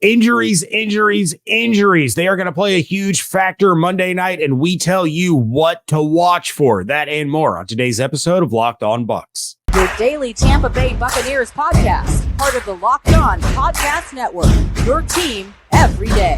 Injuries. They are going to play a huge factor Monday night, and we tell you what to watch for. That and more on today's episode of Locked On Bucs. Your daily Tampa Bay Buccaneers podcast, part of the Locked On Podcast Network, your team every day.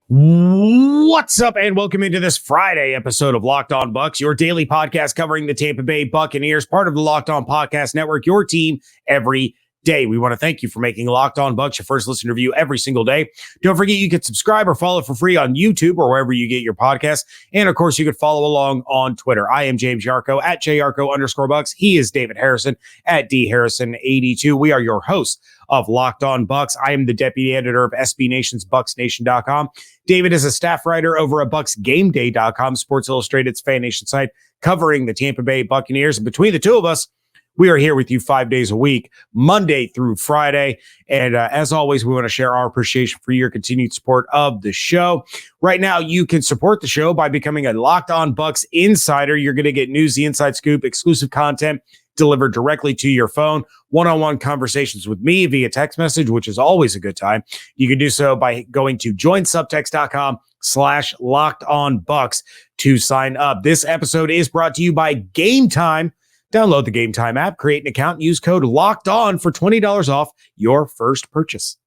What's up, and welcome into this Friday episode of Locked On Bucs, your daily podcast covering the Tampa Bay Buccaneers, part of the Locked On Podcast Network, your team every day. We want to thank you for making Locked On Bucs your first listen review every single day. Don't forget you can subscribe or follow for free on YouTube or wherever you get your podcasts. And of course, you could follow along on Twitter. I am James Yarcho at JYarcho_Bucs. He is David Harrison at DHarrison82. We are your hosts of Locked On Bucs. I am the deputy editor of SB Nation's BucsNation.com. David is a staff writer over at BucsGameDay.com, Sports Illustrated's Fan Nation site, covering the Tampa Bay Buccaneers. And between the two of us, we are here with you 5 days a week, Monday through Friday. And as always, we want to share our appreciation for your continued support of the show. Right now, you can support the show by becoming a Locked On Bucs insider. You're going to get news, the inside scoop, exclusive content delivered directly to your phone, one-on-one conversations with me via text message, which is always a good time. You can do so by going to joinsubtext.com/LockedOnBucs to sign up. This episode is brought to you by Game Time. Download the Game Time app, create an account, and use code LOCKEDON for $20 off your first purchase.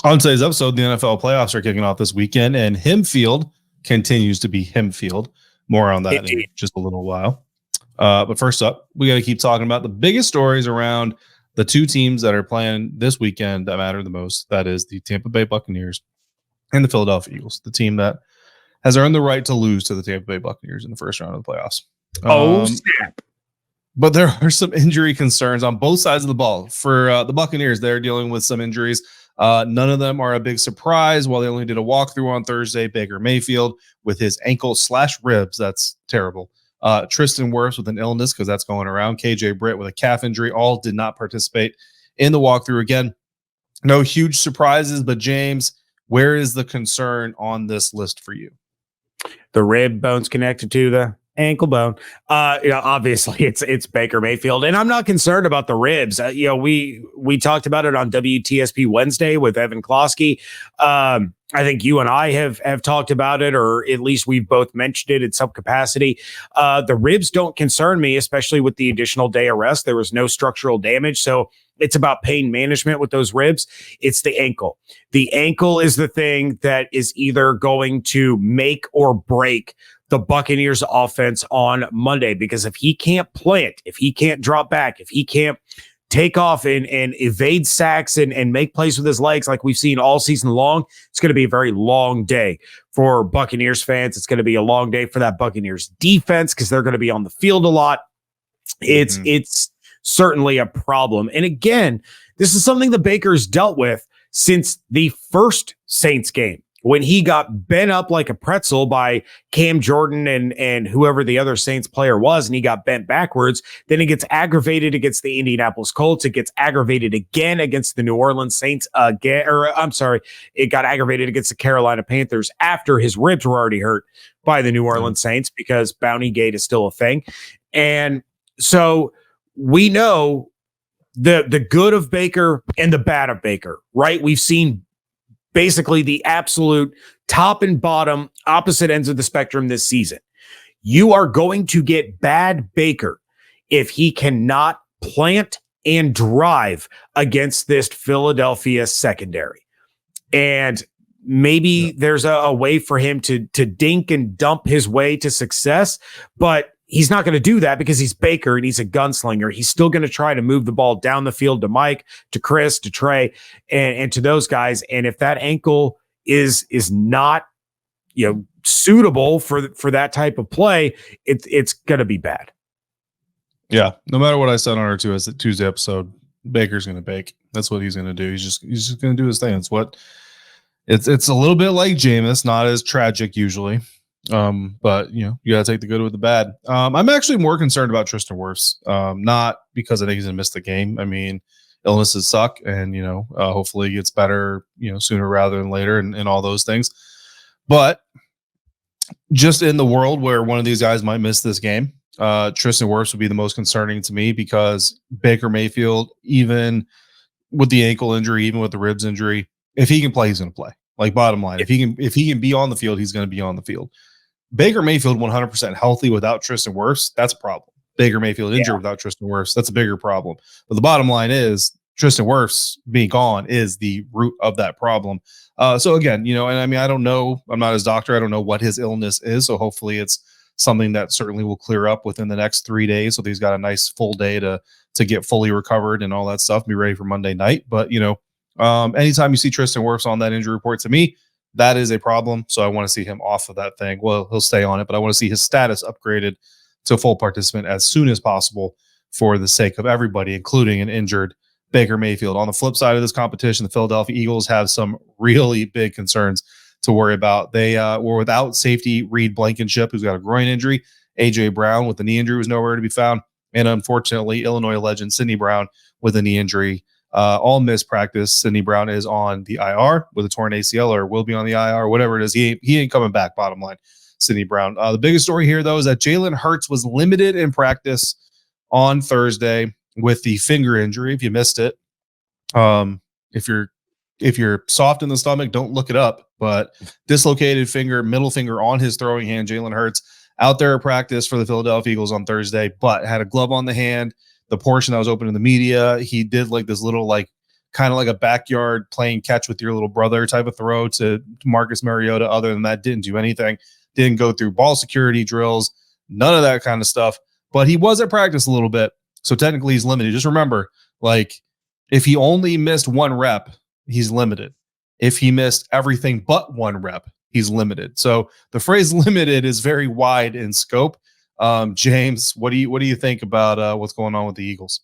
On today's episode, the NFL playoffs are kicking off this weekend, and Himfield continues to be Himfield. More on that in just a little while. But first up, we got to keep talking about the biggest stories around the two teams that are playing this weekend that matter the most. That is the Tampa Bay Buccaneers and the Philadelphia Eagles, the team that has earned the right to lose to the Tampa Bay Buccaneers in the first round of the playoffs. Snap. But there are some injury concerns on both sides of the ball. For the Buccaneers, they're dealing with some injuries. None of them are a big surprise. While they only did a walkthrough on Thursday, Baker Mayfield with his ankle/ribs, that's terrible. Tristan Wirfs with an illness, because that's going around. KJ Britt with a calf injury, all did not participate in the walkthrough. Again, no huge surprises, but James, where is the concern on this list for you? The rib bone's connected to the ankle bone. Obviously it's Baker Mayfield, and I'm not concerned about the ribs. We talked about it on WTSP Wednesday with Evan Klosky. I think you and I have talked about it, or at least we've both mentioned it in some capacity. The ribs don't concern me, especially with the additional day of rest. There was no structural damage, so it's about pain management with those ribs. It's the ankle. The ankle is the thing that is either going to make or break the Buccaneers offense on Monday, because if he can't plant, if he can't drop back, if he can't take off and evade sacks and make plays with his legs like we've seen all season long, it's going to be a very long day for Buccaneers fans. It's going to be a long day for that Buccaneers defense, because they're going to be on the field a lot. It's certainly a problem. And again, this is something the Baker's dealt with since the first Saints game, when he got bent up like a pretzel by Cam Jordan and whoever the other Saints player was, and he got bent backwards. Then it gets aggravated against the Indianapolis Colts. It gets aggravated again against the New Orleans Saints again. It got aggravated against the Carolina Panthers after his ribs were already hurt by the New Orleans Saints, because Bounty Gate is still a thing. And so we know the good of Baker and the bad of Baker, right? We've seen basically the absolute top and bottom opposite ends of the spectrum this season. You are going to get bad Baker if he cannot plant and drive against this Philadelphia secondary. And maybe there's a way for him to dink and dump his way to success, but he's not going to do that because he's Baker and he's a gunslinger. He's still going to try to move the ball down the field to Mike, to Chris, to Trey, and to those guys. And if that ankle is not, suitable for that type of play, it's going to be bad. Yeah. No matter what I said on our Tuesday episode, Baker's going to bake. That's what he's going to do. He's just going to do his thing. It's a little bit like Jameis, not as tragic usually. But you got to take the good with the bad. I'm actually more concerned about Tristan Wirfs, not because I think he's going to miss the game. I mean, illnesses suck, and hopefully it gets better sooner rather than later, and all those things. But just in the world where one of these guys might miss this game, Tristan Wirfs would be the most concerning to me, because Baker Mayfield, even with the ankle injury, even with the ribs injury, if he can play, he's going to play. Like, bottom line, if he can be on the field, he's going to be on the field. Baker Mayfield 100% healthy without Tristan Wirfs, that's a problem. Baker Mayfield injured without Tristan Wirfs, that's a bigger problem. But the bottom line is Tristan Wirfs being gone is the root of that problem. So again, and I mean, I don't know. I'm not his doctor. I don't know what his illness is. So hopefully it's something that certainly will clear up within the next 3 days. So he's got a nice full day to get fully recovered and all that stuff, be ready for Monday night. But, anytime you see Tristan Wirfs on that injury report, to me, that is a problem. So I want to see him off of that thing. Well, he'll stay on it, but I want to see his status upgraded to full participant as soon as possible for the sake of everybody, including an injured Baker Mayfield. On the flip side of this competition, the Philadelphia Eagles have some really big concerns to worry about. They were without safety Reed Blankenship, who's got a groin injury. A.J. Brown with the knee injury was nowhere to be found. And unfortunately, Illinois legend Sidney Brown with a knee injury. All missed practice. Sidney Brown is on the IR with a torn ACL, or will be on the IR, whatever it is. He ain't coming back, bottom line, Sidney Brown. The biggest story here, though, is that Jalen Hurts was limited in practice on Thursday with the finger injury. If you missed it, if you're soft in the stomach, don't look it up. But dislocated finger, middle finger on his throwing hand. Jalen Hurts out there at practice for the Philadelphia Eagles on Thursday, but had a glove on the hand. The portion that was open to the media, he did like this little, like, kind of like a backyard playing catch with your little brother type of throw to Marcus Mariota. Other than that, didn't do anything. Didn't go through ball security drills, none of that kind of stuff. But he was at practice a little bit, so technically he's limited. Just remember, like, if he only missed one rep, he's limited. If he missed everything but one rep, he's limited. So the phrase limited is very wide in scope. James, what do you think about what's going on with the Eagles?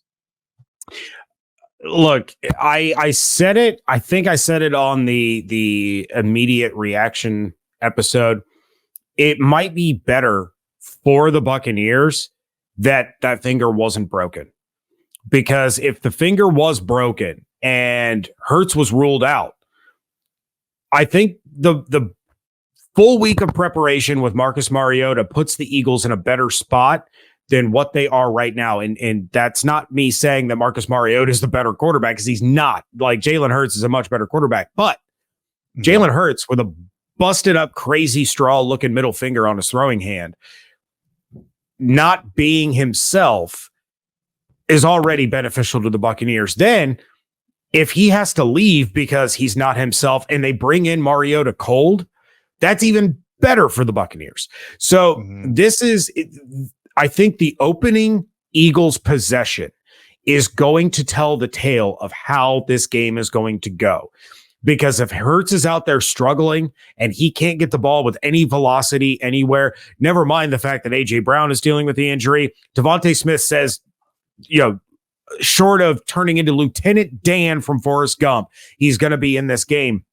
Look, I said it. I think I said it on the immediate reaction episode. It might be better for the Buccaneers that finger wasn't broken, because if the finger was broken and Hurts was ruled out, I think the full week of preparation with Marcus Mariota puts the Eagles in a better spot than what they are right now. And that's not me saying that Marcus Mariota is the better quarterback, because he's not. Like, Jalen Hurts is a much better quarterback, but Jalen Hurts with a busted up, crazy straw looking middle finger on his throwing hand, not being himself, is already beneficial to the Buccaneers. Then if he has to leave because he's not himself and they bring in Mariota cold, that's even better for the Buccaneers. So this is, I think, the opening Eagles possession is going to tell the tale of how this game is going to go. Because if Hurts is out there struggling and he can't get the ball with any velocity anywhere, never mind the fact that A.J. Brown is dealing with the injury. Devontae Smith says, short of turning into Lieutenant Dan from Forrest Gump, he's going to be in this game.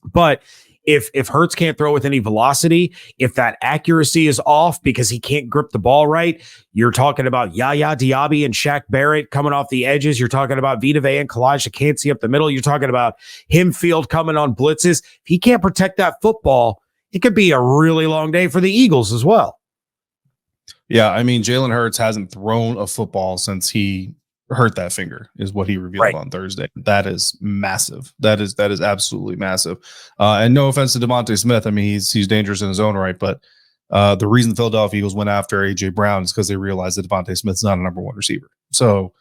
But if Hurts can't throw with any velocity, if that accuracy is off because he can't grip the ball right, you're talking about Yaya Diaby and Shaq Barrett coming off the edges. You're talking about Vita Vea and Kalijah Kancey up the middle. You're talking about Himfield coming on blitzes. If he can't protect that football, it could be a really long day for the Eagles as well. Yeah, I mean, Jalen Hurts hasn't thrown a football since he hurt that finger, is what he revealed on Thursday. That is massive. That is absolutely massive. And no offense to Devontae Smith. I mean, he's dangerous in his own right, but the reason the Philadelphia Eagles went after A.J. Brown is because they realized that Devontae Smith's not a number one receiver. So,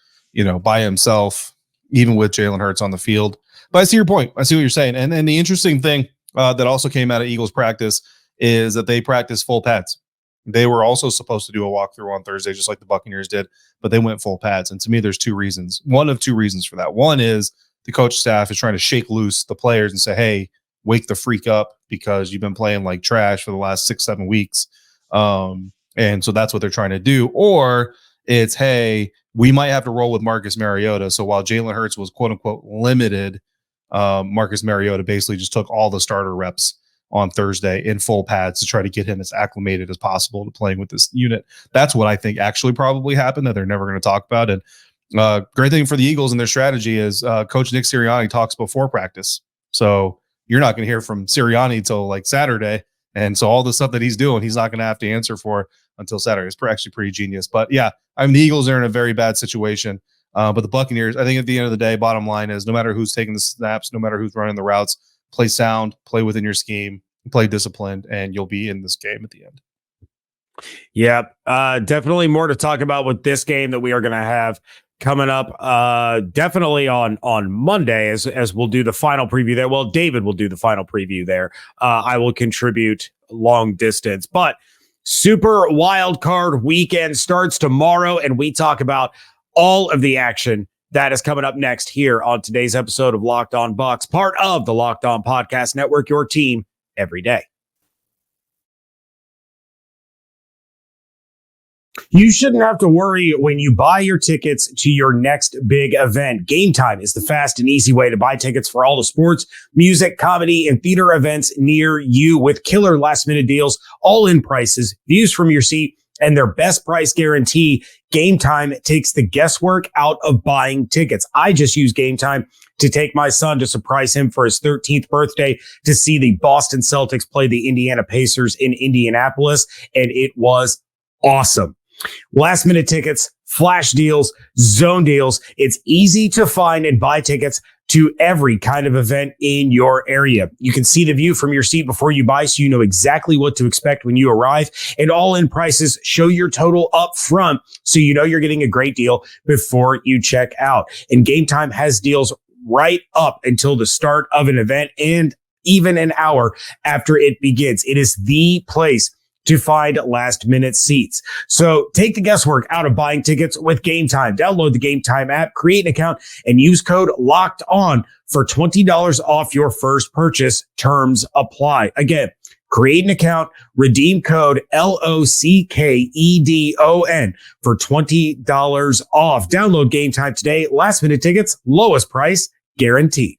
by himself, even with Jalen Hurts on the field. But I see your point. I see what you're saying. And the interesting thing that also came out of Eagles practice is that they practice full pads. They were also supposed to do a walkthrough on Thursday, just like the Buccaneers did, but they went full pads. And to me, there's two reasons. One of two reasons for that. One is the coach staff is trying to shake loose the players and say, hey, wake the freak up, because you've been playing like trash for the last 6-7 weeks. And so that's what they're trying to do. Or it's, hey, we might have to roll with Marcus Mariota. So while Jalen Hurts was quote unquote limited, Marcus Mariota basically just took all the starter reps on Thursday in full pads to try to get him as acclimated as possible to playing with this unit. That's what I think actually probably happened, that they're never going to talk about. And Great thing for the Eagles and their strategy is Coach Nick Sirianni talks before practice. So you're not going to hear from Sirianni till like Saturday. And so all the stuff that he's doing, he's not going to have to answer for until Saturday. It's actually pretty genius. But yeah, I mean, the Eagles are in a very bad situation. But the Buccaneers, I think at the end of the day, bottom line is no matter who's taking the snaps, no matter who's running the routes, play sound, play within your scheme, play disciplined, and you'll be in this game at the end. Yeah, definitely more to talk about with this game that we are going to have coming up definitely on Monday as we'll do the final preview there. Well, David will do the final preview there. I will contribute long distance, but Super Wildcard weekend starts tomorrow, and we talk about all of the action that is coming up next here on today's episode of Locked On Bucs, part of the Locked On Podcast Network, your team every day. You shouldn't have to worry when you buy your tickets to your next big event. Game Time is the fast and easy way to buy tickets for all the sports, music, comedy, and theater events near you with killer last-minute deals, all-in prices, views from your seat, and their best price guarantee. Game Time takes the guesswork out of buying tickets. I just use Game Time to take my son to surprise him for his 13th birthday to see the Boston Celtics play the Indiana Pacers in Indianapolis, and it was awesome. Last minute tickets, flash deals, zone deals. It's easy to find and buy tickets to every kind of event in your area. You can see the view from your seat before you buy, so you know exactly what to expect when you arrive. And all-in prices show your total up front, so you know you're getting a great deal before you check out. And Game Time has deals right up until the start of an event and even an hour after it begins. It is the place to find last-minute seats. So take the guesswork out of buying tickets with Game Time. Download the Game Time app, create an account, and use code LOCKEDON for $20 off your first purchase. Terms apply. Again, create an account, redeem code LOCKEDON for $20 off. Download Game Time today. Last-minute tickets, lowest price guaranteed.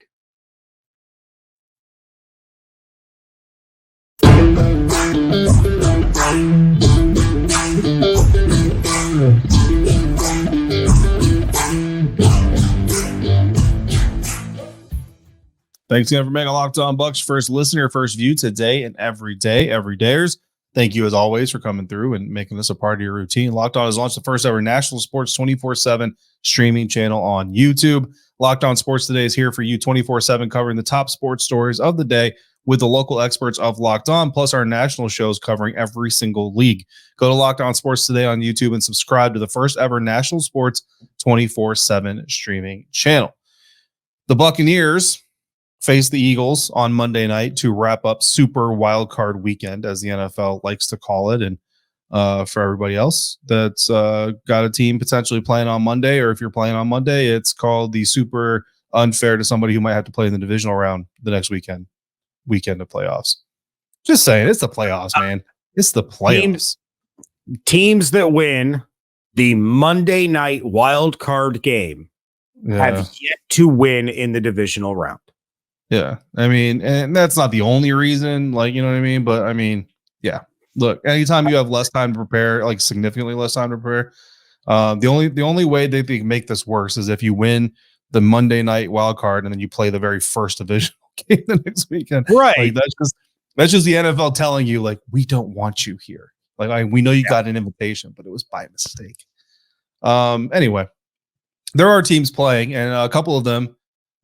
Thanks again for making Locked On Bucs first listener, first view today and every day, every dayers. Thank you as always for coming through and making this a part of your routine. Locked On has launched the first ever national sports 24/7 streaming channel on YouTube. Locked On Sports Today is here for you 24/7, covering the top sports stories of the day with the local experts of Locked On, plus our national shows covering every single league. Go to Locked On Sports Today on YouTube and subscribe to the first ever national sports 24/7 streaming channel. The Buccaneers face the Eagles on Monday night to wrap up Super Wildcard weekend, as the NFL likes to call it. And for everybody else that's got a team potentially playing on Monday, or if you're playing on Monday, it's called the Super Unfair to somebody who might have to play in the divisional round the next weekend of playoffs. Just saying, it's the playoffs, man. It's the playoffs. Teams that win the Monday night wild card game have yet to win in the divisional round. Yeah. I mean, and that's not the only reason, like, you know what I mean? But I mean, yeah. Look, anytime you have less time to prepare, like significantly less time to prepare, the only way they can make this worse is if you win the Monday night wild card and then you play the very first divisional game the next weekend. Right. Like, that's just the NFL telling you, like, we don't want you here. Like, we know you got an invitation, but it was by mistake. Anyway, there are teams playing, and a couple of them,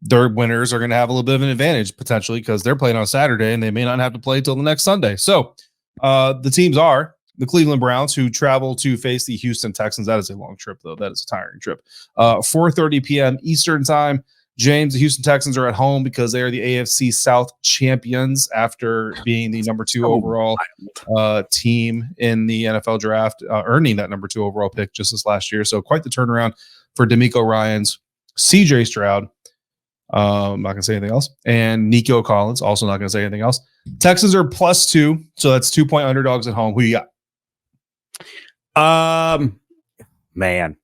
their winners are going to have a little bit of an advantage potentially because they're playing on Saturday and they may not have to play till the next Sunday. So the teams are the Cleveland Browns, who travel to face the Houston Texans. That is a long trip, though. That is a tiring trip. 4:30 p.m. Eastern time. James, the Houston Texans are at home because they are the AFC South champions after being the number 2 overall team in the NFL draft, earning that number 2 overall pick just this last year. So quite the turnaround for DeMeco Ryans, CJ Stroud. I'm not going to say anything else. And Nico Collins, also not going to say anything else. Texans are +2, so that's 2-point underdogs at home. Who you got? Man,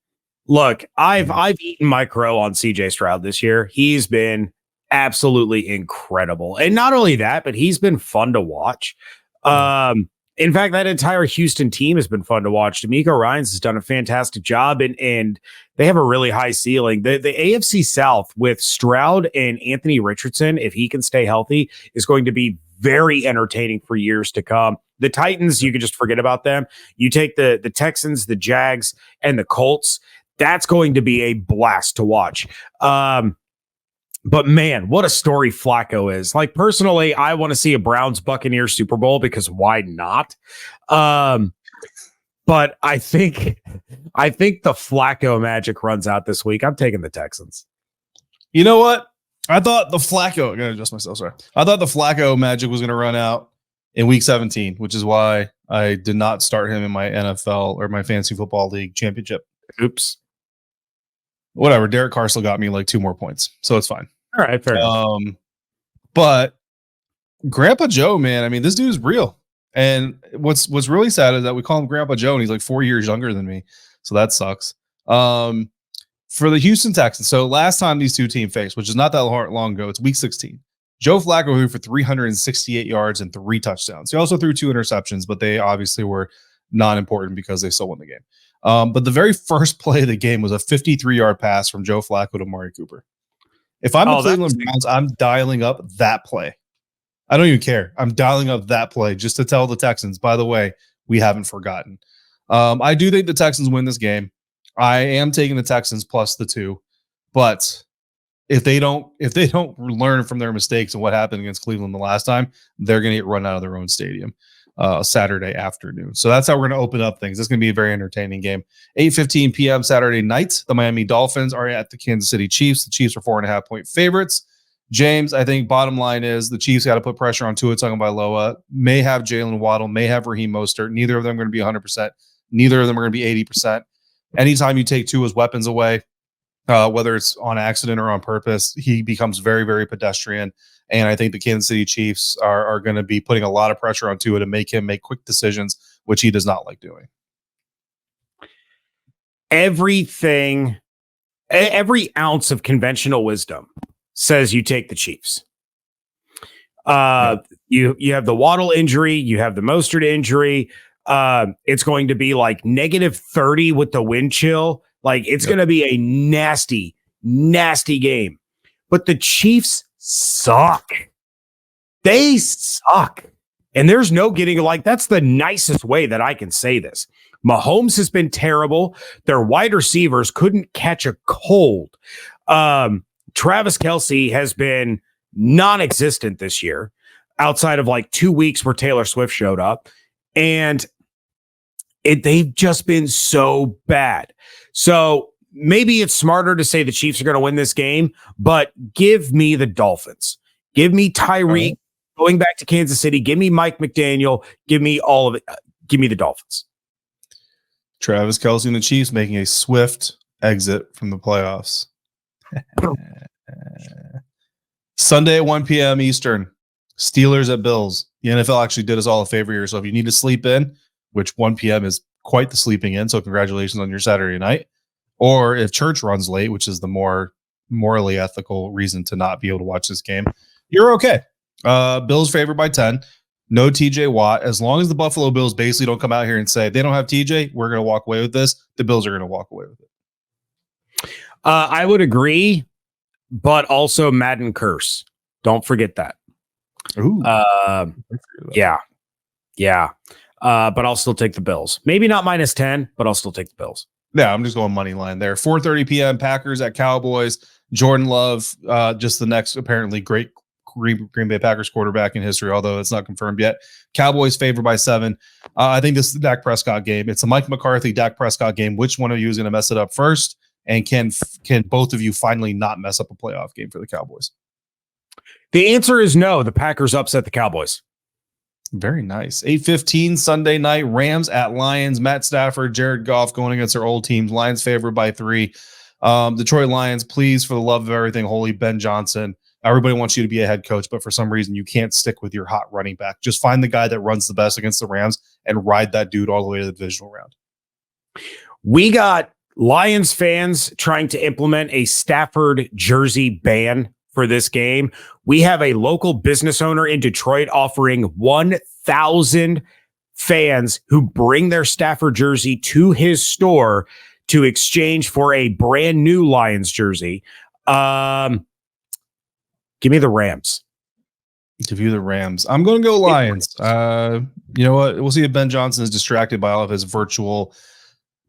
look, I've eaten my crow on CJ Stroud this year. He's been absolutely incredible, and not only that, but he's been fun to watch. In fact, that entire Houston team has been fun to watch. D'Amico Ryans has done a fantastic job, and they have a really high ceiling. The AFC South with Stroud and Anthony Richardson, if he can stay healthy, is going to be very entertaining for years to come. The Titans, you can just forget about them. You take the Texans, the Jags, and the Colts. That's going to be a blast to watch. But man, what a story Flacco is. Like, personally, I want to see a Browns Buccaneers Super Bowl because why not? But I think the Flacco magic runs out this week. I'm taking the Texans. You know what? I thought the Flacco, I'm going to adjust myself, sorry. I thought the Flacco magic was going to run out in week 17, which is why I did not start him in my NFL or my fantasy football league championship. Oops. Whatever. Derek Carr still got me like 2 more points, so it's fine. All right, fair enough. But Grandpa Joe, man, I mean, this dude's real. And what's really sad is that we call him Grandpa Joe, and he's like 4 years younger than me, so that sucks. For the Houston Texans, so last time these two teams faced, which is not that long ago, it's week 16. Joe Flacco threw for 368 yards and 3 touchdowns. He also threw 2 interceptions, but they obviously were not important because they still won the game. But the very first play of the game was a 53-yard pass from Joe Flacco to Amari Cooper. If I'm the Cleveland Browns, I'm dialing up that play. I don't even care. I'm dialing up that play just to tell the Texans, by the way, we haven't forgotten. I do think the Texans win this game. I am taking the Texans plus the 2, but if they don't learn from their mistakes and what happened against Cleveland the last time, they're going to get run out of their own stadium Saturday afternoon. So that's how we're going to open up things. It's going to be a very entertaining game. 8:15 p.m. Saturday night, the Miami Dolphins are at the Kansas City Chiefs. The Chiefs are 4.5-point favorites. James, I think bottom line is the Chiefs got to put pressure on Tua Tagovailoa. May have Jalen Waddle, may have Raheem Mostert. Neither of them are going to be 100%. Neither of them are going to be 80%. Anytime you take Tua's weapons away, whether it's on accident or on purpose, he becomes very, very pedestrian. And I think the Kansas City Chiefs are going to be putting a lot of pressure on Tua to make him make quick decisions, which he does not like doing. Every ounce of conventional wisdom says you take the Chiefs. You have the Waddle injury, you have the Mostert injury. It's going to be like -30 with the wind chill. Like, it's going to be a nasty, nasty game. But the Chiefs suck. They suck. And there's no getting, like, that's the nicest way that I can say this. Mahomes has been terrible. Their wide receivers couldn't catch a cold. Travis Kelce has been non-existent this year, outside of like 2 weeks where Taylor Swift showed up. And they've just been so bad. So maybe it's smarter to say the Chiefs are going to win this game, but give me the Dolphins. Give me Tyreek going back to Kansas City. Give me Mike McDaniel. Give me all of it. Give me the Dolphins. Travis Kelce and the Chiefs making a swift exit from the playoffs. Sunday at 1 p.m. Eastern, Steelers at Bills. The NFL actually did us all a favor here. So if you need to sleep in, which 1 p.m. is quite the sleeping in, so congratulations on your Saturday night. Or if church runs late, which is the more morally ethical reason to not be able to watch this game, you're okay. Bills favored by 10. No TJ Watt. As long as the Buffalo Bills basically don't come out here and say they don't have TJ, we're going to walk away with this. The Bills are going to walk away with it. I would agree, but also Madden curse. Don't forget that. Ooh. Yeah. But I'll still take the Bills. Maybe not -10, but I'll still take the Bills. Yeah, I'm just going money line there. 4:30 p.m. Packers at Cowboys. Jordan Love, just the next apparently great Green Bay Packers quarterback in history, although it's not confirmed yet. Cowboys favored by 7. I think this is the Dak Prescott game. It's a Mike McCarthy, Dak Prescott game. Which one of you is going to mess it up first? And can both of you finally not mess up a playoff game for the Cowboys? The answer is no. The Packers upset the Cowboys. Very nice. 8:15 Sunday night, Rams at Lions. Matt Stafford, Jared Goff going against their old teams. Lions favored by 3. Detroit Lions, please, for the love of everything holy, Ben Johnson. Everybody wants you to be a head coach, but for some reason you can't stick with your hot running back. Just find the guy that runs the best against the Rams and ride that dude all the way to the divisional round. We got Lions fans trying to implement a Stafford jersey ban for this game. We have a local business owner in Detroit offering $1,000 fans who bring their Stafford jersey to his store to exchange for a brand new Lions jersey. Give me the Rams. Give you the Rams. I'm going to go Lions. You know what? We'll see if Ben Johnson is distracted by all of his virtual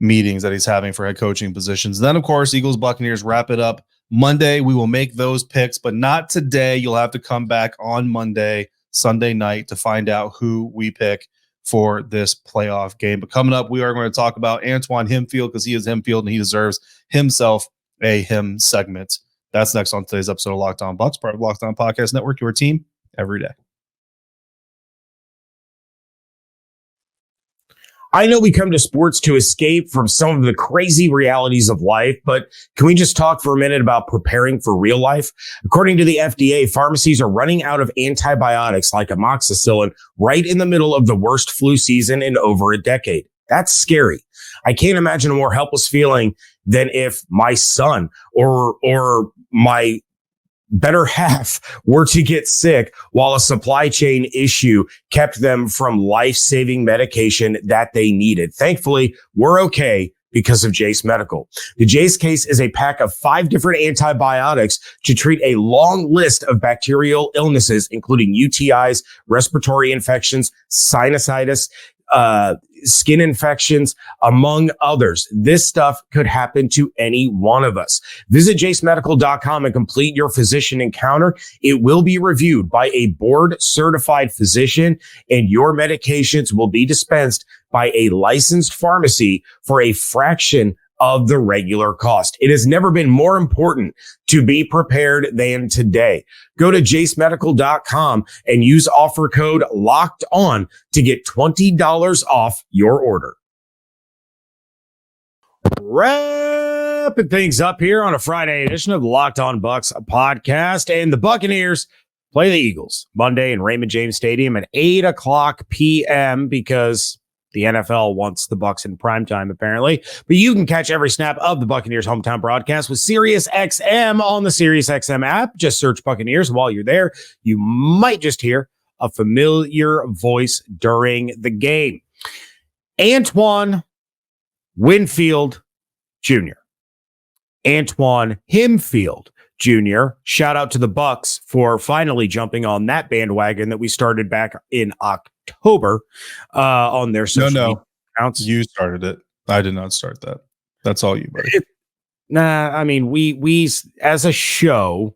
meetings that he's having for head coaching positions. Then, of course, Eagles, Buccaneers wrap it up Monday. We will make those picks, but not today. You'll have to come back on Monday, Sunday night to find out who we pick for this playoff game. But coming up, we are going to talk about Antoine Winfield because he is Winfield and he deserves himself a him segment. That's next on today's episode of Locked On Bucs, part of Locked On Podcast Network, your team every day. I know we come to sports to escape from some of the crazy realities of life, but can we just talk for a minute about preparing for real life? According to the FDA, pharmacies are running out of antibiotics like amoxicillin right in the middle of the worst flu season in over a decade. That's scary. I can't imagine a more helpless feeling than if my son or my better half were to get sick while a supply chain issue kept them from life-saving medication that they needed. Thankfully, we're okay because of Jayce Medical. The Jayce case is a pack of 5 different antibiotics to treat a long list of bacterial illnesses, including UTIs, respiratory infections, sinusitis, skin infections, among others. This stuff could happen to any one of us. Visit jacemedical.com and complete your physician encounter. It will be reviewed by a board-certified physician, and your medications will be dispensed by a licensed pharmacy for a fraction of the regular cost. It has never been more important to be prepared than today. Go to jacemedical.com and use offer code Locked On to get $20 off your order. Wrapping things up here on a Friday edition of the Locked On Bucs podcast, and the Buccaneers play the Eagles Monday in Raymond James Stadium at 8:00 p.m. because the NFL wants the Bucs in primetime, apparently. But you can catch every snap of the Buccaneers hometown broadcast with SiriusXM on the SiriusXM app. Just search Buccaneers. While you're there, you might just hear a familiar voice during the game. Antoine Winfield Jr. Antoine Winfield Jr. Shout out to the Bucs for finally jumping on that bandwagon that we started back in October on their social media accounts. You started it. I did not start that. That's all you, buddy. I mean, we as a show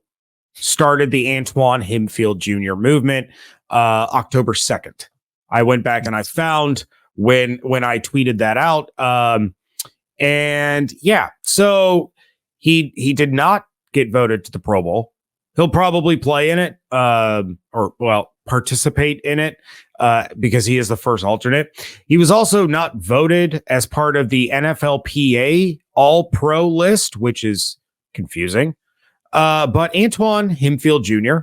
started the Antoine Winfield Jr. movement October 2nd. I went back and I found when I tweeted that out. And yeah, so he did not get voted to the Pro Bowl. He'll probably play in it, participate in it, because he is the first alternate. He was also not voted as part of the NFLPA All-Pro list, which is confusing. But Antoine Winfield Jr.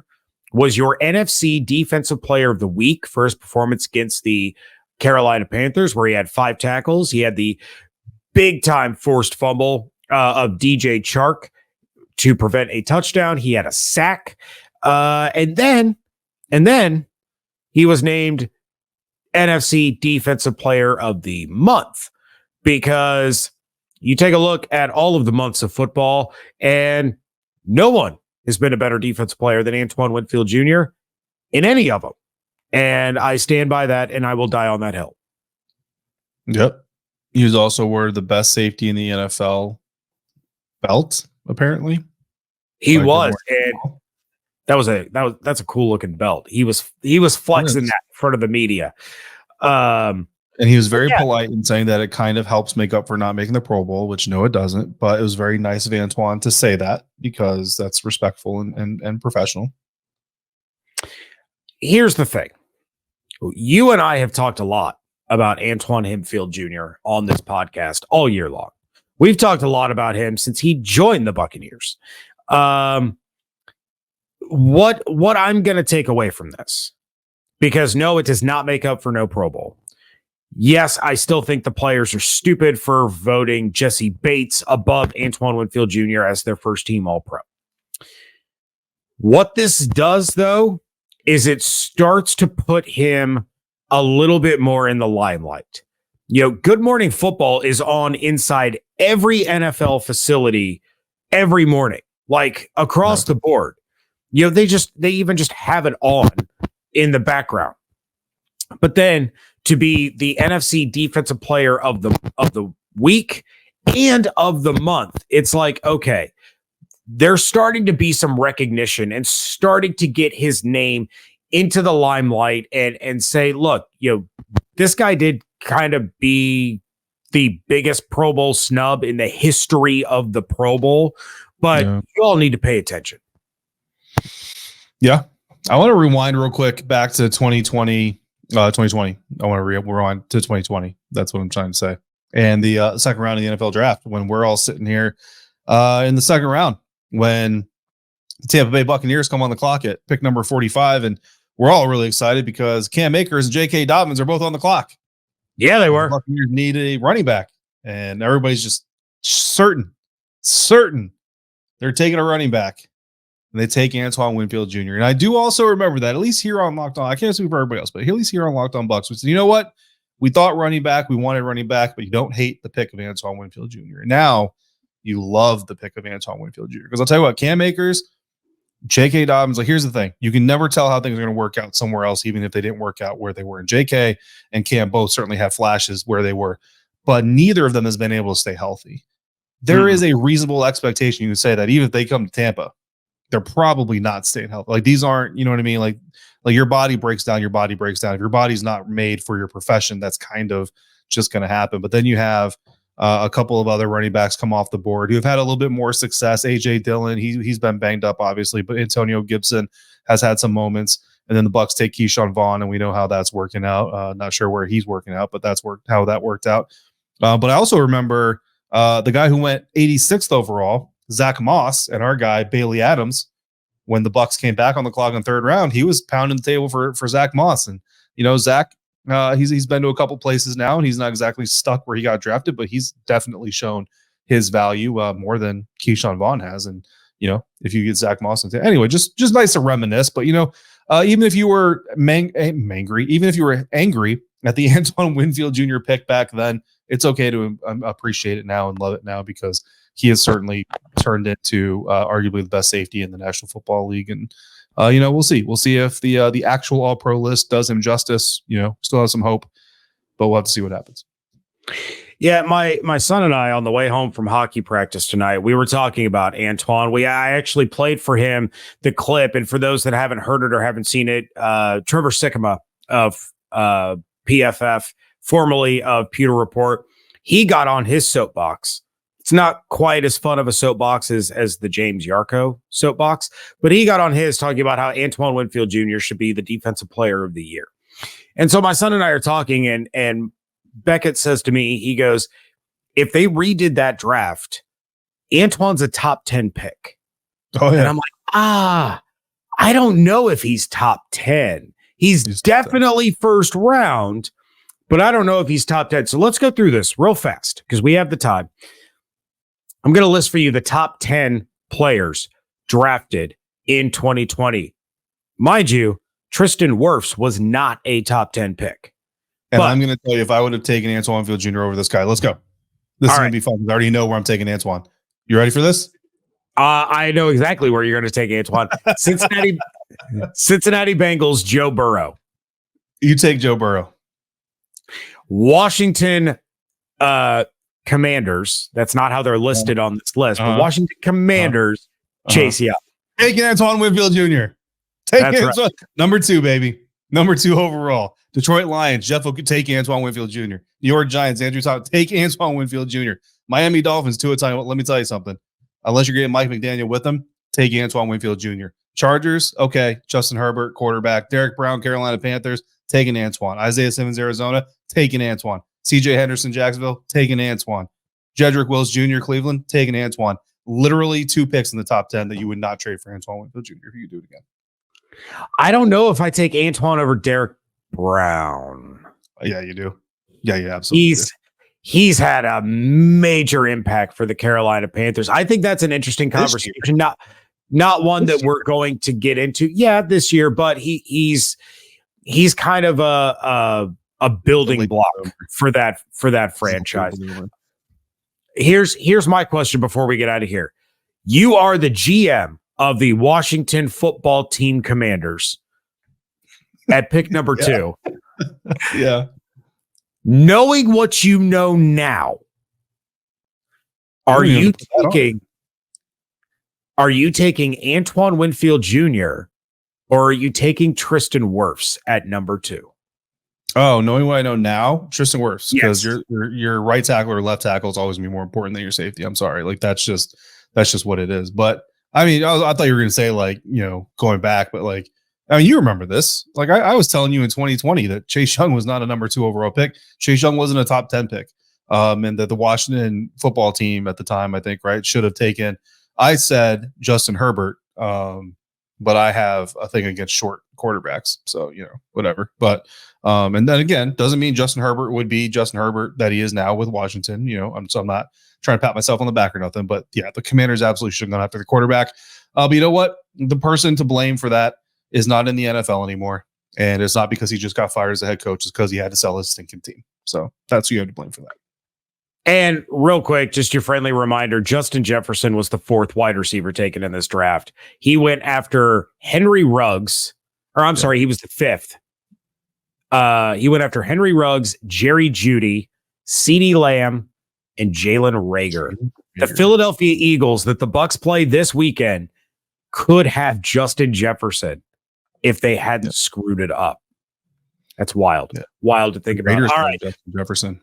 was your NFC Defensive Player of the Week for his performance against the Carolina Panthers, where he had 5 tackles. He had the big-time forced fumble of DJ Chark to prevent a touchdown. He had a sack. And then he was named NFC Defensive Player of the Month, because you take a look at all of the months of football and no one has been a better defensive player than Antoine Winfield Jr. in any of them. And I stand by that, and I will die on that hill. Yep. He was also awarded the best safety in the NFL belt, apparently. He was, and that's a cool looking belt. He was flexing that in front of the media. And he was very polite in saying that it kind of helps make up for not making the Pro Bowl, which no, it doesn't. But it was very nice of Antoine to say that, because that's respectful and professional. Here's the thing. You and I have talked a lot about Antoine Winfield Jr. on this podcast all year long. We've talked a lot about him since he joined the Buccaneers. What I'm going to take away from this, because no, it does not make up for no Pro Bowl. Yes, I still think the players are stupid for voting Jesse Bates above Antoine Winfield Jr. as their first team All-Pro. What this does, though, is it starts to put him a little bit more in the limelight. Good Morning Football is on inside every NFL facility every morning, like across the board. They even just have it on in the background. But then to be the NFC Defensive Player of the week and of the month, it's like, okay, there's starting to be some recognition and starting to get his name into the limelight and say, look, this guy did kind of be the biggest Pro Bowl snub in the history of the Pro Bowl, but you all need to pay attention. Yeah. I want to rewind real quick back to 2020. I want to rewind to 2020. That's what I'm trying to say. And the second round of the NFL draft, when we're all sitting here in the second round, when the Tampa Bay Buccaneers come on the clock at pick number 45, and we're all really excited because Cam Akers and J.K. Dobbins are both on the clock. Yeah, they were. The Buccaneers need a running back, and everybody's just certain they're taking a running back, and they take Antoine Winfield Jr. And I do also remember that, at least here on Locked On, I can't speak for everybody else, but at least here on Locked On Bucs, we said, you know what? We thought running back, we wanted running back, but you don't hate the pick of Antoine Winfield Jr. And now you love the pick of Antoine Winfield Jr. Because I'll tell you what, Cam Akers, J.K. Dobbins, like, here's the thing. You can never tell how things are going to work out somewhere else, even if they didn't work out where they were. And J.K. and Cam both certainly have flashes where they were, but neither of them has been able to stay healthy. There is a reasonable expectation you can say that even if they come to Tampa, they're probably not staying healthy. Like, these aren't, you know what I mean? Like your body breaks down. If your body's not made for your profession, that's kind of just going to happen. But then you have a couple of other running backs come off the board who have had a little bit more success. A.J. Dillon, he's been banged up, obviously, but Antonio Gibson has had some moments. And then the Bucs take Keyshawn Vaughn, and we know how that's working out. Not sure where he's working out, but that's how that worked out. But I also remember the guy who went 86th overall, Zach Moss, and our guy Bailey Adams. When the Bucs came back on the clock in third round, he was pounding the table for Zach Moss. And Zach, he's been to a couple places now, and he's not exactly stuck where he got drafted, but he's definitely shown his value more than Keyshawn Vaughn has. And if you get Zach Moss, anyway, just nice to reminisce. But even if you were even if you were angry at the Antoine Winfield Jr. pick back then, it's okay to appreciate it now and love it now, because he has certainly turned into arguably the best safety in the National Football League. And we'll see. We'll see if the actual All-Pro list does him justice. Still has some hope, but we'll have to see what happens. Yeah, my son and I, on the way home from hockey practice tonight, we were talking about Antoine. I actually played for him the clip, and for those that haven't heard it or haven't seen it, Trevor Sikkema of PFF, formerly of Pewter Report, he got on his soapbox. It's not quite as fun of a soapbox as the James Yarcho soapbox, but he got on his talking about how Antoine Winfield Jr. should be the Defensive Player of the Year. And so my son and I are talking, and Beckett says to me, he goes, if they redid that draft, Antoine's a top 10 pick. Oh, yeah. And I'm like, I don't know if he's top 10. He's definitely first round, but I don't know if he's top 10. So let's go through this real fast because we have the time. I'm going to list for you the top 10 players drafted in 2020. Mind you, Tristan Wirfs was not a top 10 pick. And I'm going to tell you, if I would have taken Antoine Winfield Jr. over this guy, let's go. This is going to be fun. I already know where I'm taking Antoine. You ready for this? I know exactly where you're going to take Antoine. Cincinnati Bengals, Joe Burrow. You take Joe Burrow. Washington Commanders. That's not how they're listed on this list. But Washington Commanders, Jayce Young. Taking Antoine Winfield Jr. Taking Antoine. Number 2, baby. Number 2 overall. Detroit Lions, Jeff will take Antoine Winfield Jr. New York Giants, Andrew Todd, take Antoine Winfield Jr. Miami Dolphins, Tua Tagovailoa. Let me tell you something. Unless you're getting Mike McDaniel with them, take Antoine Winfield Jr. Chargers, okay. Justin Herbert, quarterback. Derek Brown, Carolina Panthers, taking Antoine. Isaiah Simmons, Arizona, taking Antoine. CJ Henderson, Jacksonville, taking Antoine. Jedrick Wills Jr., Cleveland, taking Antoine. Literally 2 picks in the top 10 that you would not trade for Antoine Winfield Jr. if you could do it again. I don't know if I take Antoine over Derek Brown. Yeah, you do. Yeah, absolutely. He's had a major impact for the Carolina Panthers. I think that's an interesting conversation. Not one that we're going to get into. Yeah, this year, but he's he's kind of a building block for that franchise. Here's my question before we get out of here. You are the GM of the Washington Football Team Commanders at pick number 2. Yeah. Knowing what you know now, are you taking Antoine Winfield Jr. or are you taking Tristan Wirfs at number 2? Oh, knowing what I know now, Tristan Wirfs, because Yes. your right tackle or left tackle is always gonna be more important than your safety. I'm sorry, like that's just what it is. But I mean, I thought you were gonna say like going back, but like I mean, you remember this. Like I was telling you in 2020 that Chase Young was not a number 2 overall pick. Chase Young wasn't a top 10 pick, and that the Washington football team at the time, I think, right, should have taken. I said Justin Herbert, but I have a thing against short quarterbacks, so whatever. But and then again, doesn't mean Justin Herbert would be Justin Herbert that he is now with Washington. I'm not trying to pat myself on the back or nothing, but yeah, the Commanders absolutely should have gone after the quarterback. But you know what? The person to blame for that is not in the NFL anymore, and it's not because he just got fired as a head coach. It's because he had to sell his stinking team. So that's who you have to blame for that. And real quick, just your friendly reminder, Justin Jefferson was the 4th wide receiver taken in this draft. He went after Henry Ruggs, or I'm sorry, he was the 5th. He went after Henry Ruggs, Jerry Jeudy, CeeDee Lamb, and Jalen Reagor. The Philadelphia Eagles that the Bucs play this weekend could have Justin Jefferson if they hadn't screwed it up. That's wild. Yeah. Wild to think about. All right. Justin Jefferson.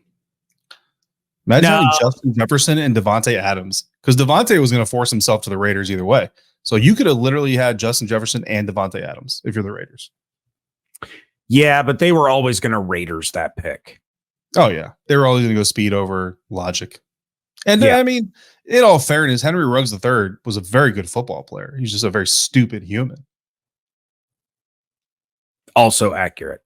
Imagine having Justin Jefferson and Devontae Adams, because Devontae was going to force himself to the Raiders either way. So you could have literally had Justin Jefferson and Devontae Adams if you're the Raiders. Yeah, but they were always going to Raiders that pick. Oh, yeah. They were always going to go speed over logic. And I mean, in all fairness, Henry Ruggs III was a very good football player. He's just a very stupid human. Also accurate.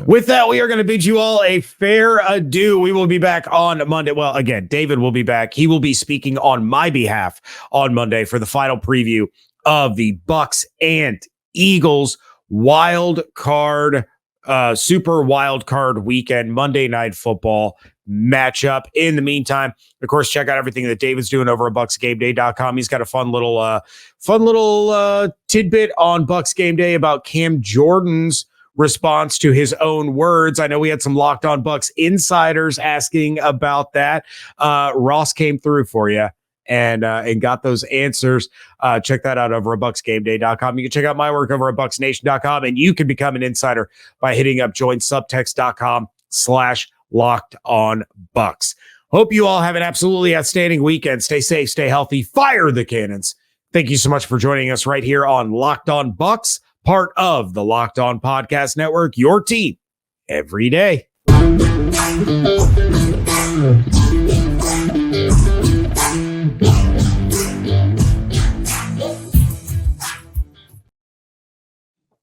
With that, we are going to bid you all a fair adieu. We will be back on Monday. Well, again, David will be back. He will be speaking on my behalf on Monday for the final preview of the Bucs and Eagles wild card, super wild card weekend, Monday Night Football matchup. In the meantime, of course, check out everything that David's doing over at BucsGameDay.com. He's got a fun little tidbit on Bucs Game Day about Cam Jordan's response to his own words. I know we had some Locked On Bucs insiders asking about that. Ross came through for you and got those answers. Check that out over at BucsGameDay.com. You can check out my work over at BucsNation.com, and you can become an insider by hitting up join Subtext.com/LockedOnBucs. Hope you all have an absolutely outstanding weekend. Stay safe, stay healthy, fire the cannons. Thank you so much for joining us right here on Locked On Bucs, part of the Locked On Podcast Network, your team every day.